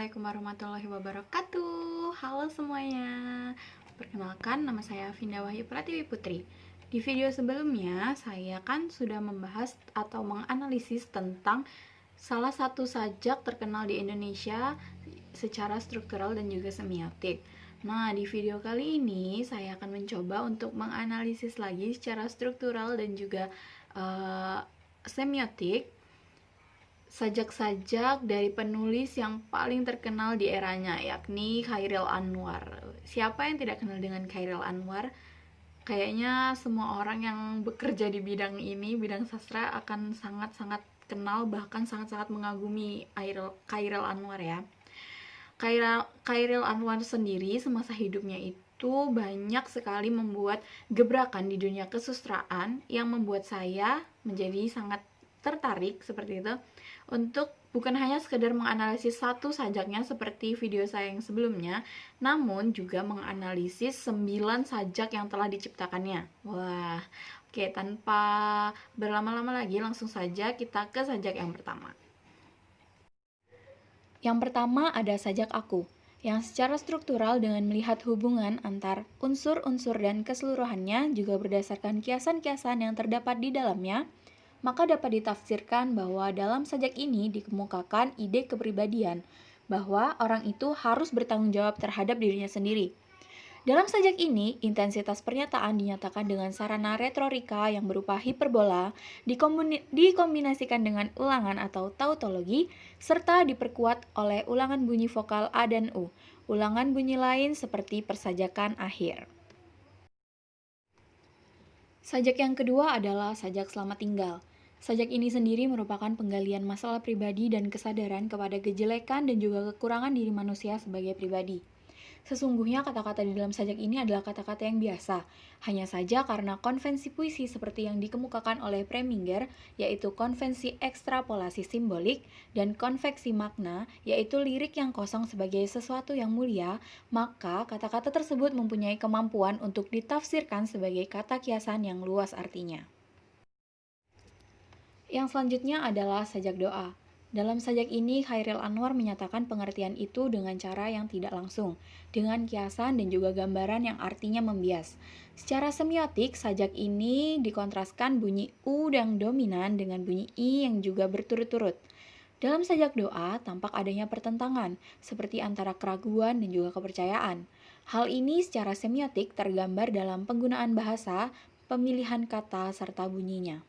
Assalamualaikum warahmatullahi wabarakatuh. Halo semuanya. Perkenalkan, nama saya Vinda Wahyu Pratiwi Putri. Di video sebelumnya, saya kan sudah membahas atau menganalisis tentang salah satu sajak terkenal di Indonesia secara struktural dan juga semiotik. Nah, di video kali ini saya akan mencoba untuk menganalisis lagi secara struktural dan juga semiotik sajak-sajak dari penulis yang paling terkenal di eranya, yakni Chairil Anwar. Siapa yang tidak kenal dengan Chairil Anwar? Kayaknya semua orang yang bekerja di bidang ini, bidang sastra, akan sangat-sangat kenal, bahkan sangat-sangat mengagumi Chairil Anwar ya. Chairil Anwar sendiri semasa hidupnya itu banyak sekali membuat gebrakan di dunia kesusastraan yang membuat saya menjadi sangat tertarik seperti itu untuk bukan hanya sekedar menganalisis satu sajaknya seperti video saya yang sebelumnya, namun juga menganalisis 9 sajak yang telah diciptakannya. Wah, oke, tanpa berlama-lama lagi langsung saja kita ke sajak yang pertama. Yang pertama ada sajak aku, yang secara struktural dengan melihat hubungan antar unsur-unsur dan keseluruhannya juga berdasarkan kiasan-kiasan yang terdapat di dalamnya, maka dapat ditafsirkan bahwa dalam sajak ini dikemukakan ide kepribadian, bahwa orang itu harus bertanggung jawab terhadap dirinya sendiri. Dalam sajak ini, intensitas pernyataan dinyatakan dengan sarana retorika yang berupa hiperbola, dikombinasikan dengan ulangan atau tautologi, serta diperkuat oleh ulangan bunyi vokal A dan U, ulangan bunyi lain seperti persajakan akhir. Sajak yang kedua adalah sajak selamat tinggal. Sajak ini sendiri merupakan penggalian masalah pribadi dan kesadaran kepada kejelekan dan juga kekurangan diri manusia sebagai pribadi. Sesungguhnya kata-kata di dalam sajak ini adalah kata-kata yang biasa, hanya saja karena konvensi puisi seperti yang dikemukakan oleh Preminger, yaitu konvensi ekstrapolasi simbolik, dan konveksi makna, yaitu lirik yang kosong sebagai sesuatu yang mulia, maka kata-kata tersebut mempunyai kemampuan untuk ditafsirkan sebagai kata kiasan yang luas artinya. Yang selanjutnya adalah sajak doa. Dalam sajak ini, Chairil Anwar menyatakan pengertian itu dengan cara yang tidak langsung, dengan kiasan dan juga gambaran yang artinya membias. Secara semiotik, sajak ini dikontraskan bunyi U yang dominan dengan bunyi I yang juga berturut-turut. Dalam sajak doa, tampak adanya pertentangan, seperti antara keraguan dan juga kepercayaan. Hal ini secara semiotik tergambar dalam penggunaan bahasa, pemilihan kata, serta bunyinya.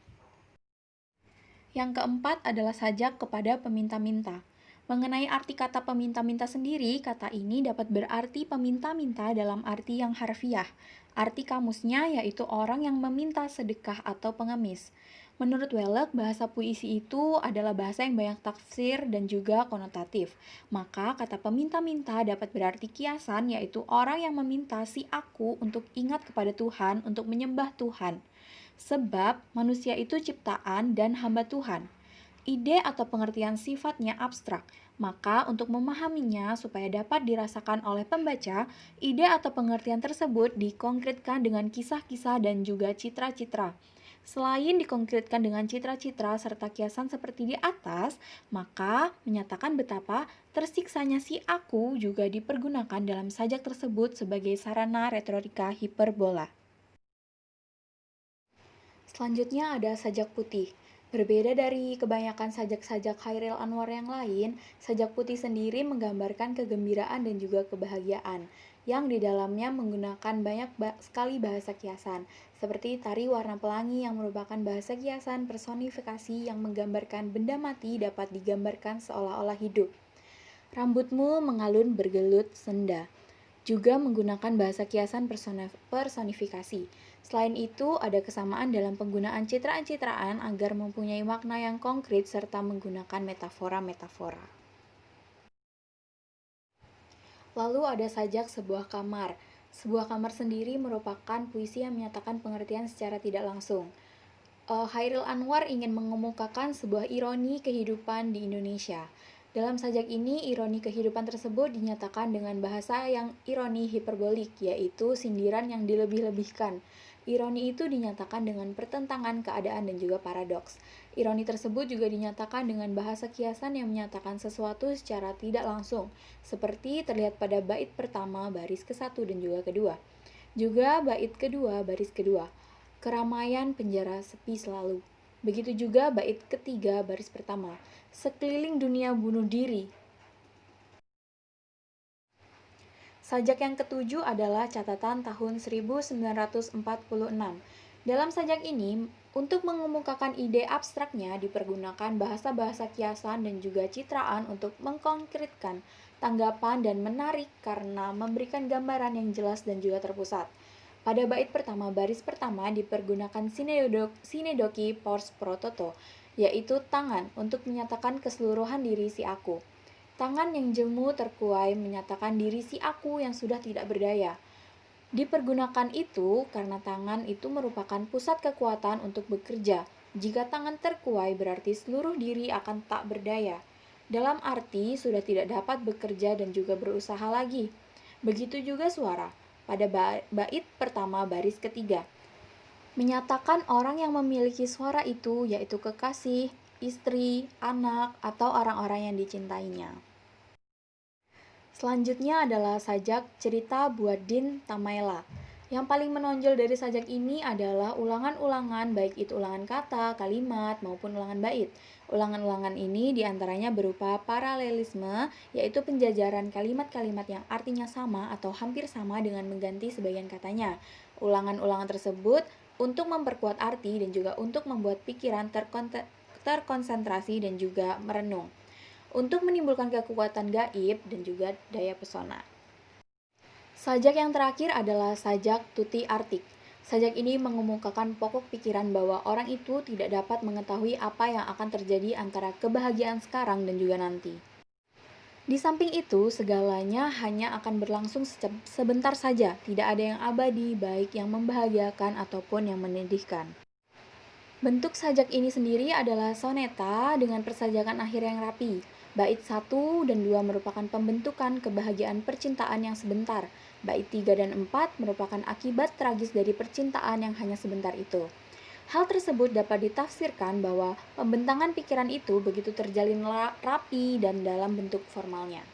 Yang keempat adalah sajak kepada peminta-minta. Mengenai arti kata peminta-minta sendiri, kata ini dapat berarti peminta-minta dalam arti yang harfiah. Arti kamusnya yaitu orang yang meminta sedekah atau pengemis. Menurut Welek, bahasa puisi itu adalah bahasa yang banyak tafsir dan juga konotatif. Maka kata peminta-minta dapat berarti kiasan yaitu orang yang meminta si aku untuk ingat kepada Tuhan, untuk menyembah Tuhan. Sebab manusia itu ciptaan dan hamba Tuhan. Ide atau pengertian sifatnya abstrak, maka untuk memahaminya supaya dapat dirasakan oleh pembaca, ide atau pengertian tersebut dikonkretkan dengan kisah-kisah dan juga citra-citra. Selain dikonkretkan dengan citra-citra serta kiasan seperti di atas, maka menyatakan betapa tersiksanya si aku juga dipergunakan dalam sajak tersebut sebagai sarana retorika hiperbola. Selanjutnya ada sajak putih. Berbeda dari kebanyakan sajak-sajak Chairil Anwar yang lain, sajak putih sendiri menggambarkan kegembiraan dan juga kebahagiaan, yang di dalamnya menggunakan banyak sekali bahasa kiasan, seperti tari warna pelangi yang merupakan bahasa kiasan personifikasi yang menggambarkan benda mati dapat digambarkan seolah-olah hidup. Rambutmu mengalun bergelut senda, juga menggunakan bahasa kiasan personifikasi. Selain itu, ada kesamaan dalam penggunaan citraan-citraan agar mempunyai makna yang konkret serta menggunakan metafora-metafora. Lalu ada sajak sebuah kamar. Sebuah kamar sendiri merupakan puisi yang menyatakan pengertian secara tidak langsung. Chairil Anwar ingin mengemukakan sebuah ironi kehidupan di Indonesia. Dalam sajak ini, ironi kehidupan tersebut dinyatakan dengan bahasa yang ironi hiperbolik, yaitu sindiran yang dilebih-lebihkan. Ironi itu dinyatakan dengan pertentangan keadaan dan juga paradoks. Ironi tersebut juga dinyatakan dengan bahasa kiasan yang menyatakan sesuatu secara tidak langsung, seperti terlihat pada bait pertama baris ke-1 dan juga kedua. Juga bait kedua baris kedua. Keramaian penjara sepi selalu. Begitu juga bait ketiga baris pertama. Sekeliling dunia bunuh diri. Sajak yang ketujuh adalah catatan tahun 1946. Dalam sajak ini, untuk mengemukakan ide abstraknya dipergunakan bahasa-bahasa kiasan dan juga citraan untuk mengkonkretkan tanggapan dan menarik karena memberikan gambaran yang jelas dan juga terpusat. Pada bait pertama baris pertama dipergunakan sinedoki pors pro toto, yaitu tangan untuk menyatakan keseluruhan diri si aku. Tangan yang jemu terkuai menyatakan diri si aku yang sudah tidak berdaya. Dipergunakan itu karena tangan itu merupakan pusat kekuatan untuk bekerja. Jika tangan terkuai berarti seluruh diri akan tak berdaya. Dalam arti sudah tidak dapat bekerja dan juga berusaha lagi. Begitu juga suara. Pada bait pertama baris ketiga. Menyatakan orang yang memiliki suara itu yaitu kekasih, istri, anak, atau orang-orang yang dicintainya. Selanjutnya adalah sajak cerita Buaddin Tamaela. Yang paling menonjol dari sajak ini adalah ulangan-ulangan, baik itu ulangan kata, kalimat, maupun ulangan bait. Ulangan-ulangan ini diantaranya berupa paralelisme, yaitu penjajaran kalimat-kalimat yang artinya sama atau hampir sama dengan mengganti sebagian katanya. Ulangan-ulangan tersebut untuk memperkuat arti dan juga untuk membuat pikiran terkonsentrasi dan juga merenung, untuk menimbulkan kekuatan gaib dan juga daya pesona. Sajak yang terakhir adalah sajak tuti artik. Sajak ini mengemukakan pokok pikiran bahwa orang itu tidak dapat mengetahui apa yang akan terjadi antara kebahagiaan sekarang dan juga nanti. Di samping itu, segalanya hanya akan berlangsung sebentar saja, tidak ada yang abadi, baik yang membahagiakan ataupun yang menyedihkan. Bentuk sajak ini sendiri adalah soneta dengan persajakan akhir yang rapi. Bait 1 dan 2 merupakan pembentukan kebahagiaan percintaan yang sebentar. Bait 3 dan 4 merupakan akibat tragis dari percintaan yang hanya sebentar itu. Hal tersebut dapat ditafsirkan bahwa pembentangan pikiran itu begitu terjalin rapi dan dalam bentuk formalnya.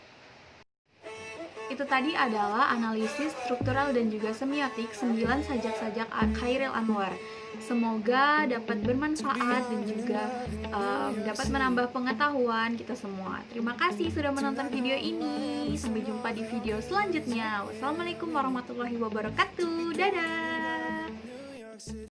Itu tadi adalah analisis struktural dan juga semiotik 9 sajak-sajak Chairil Anwar. Semoga dapat bermanfaat dan juga dapat menambah pengetahuan kita semua. Terima kasih sudah menonton video ini. Sampai jumpa di video selanjutnya. Wassalamualaikum warahmatullahi wabarakatuh. Dadah.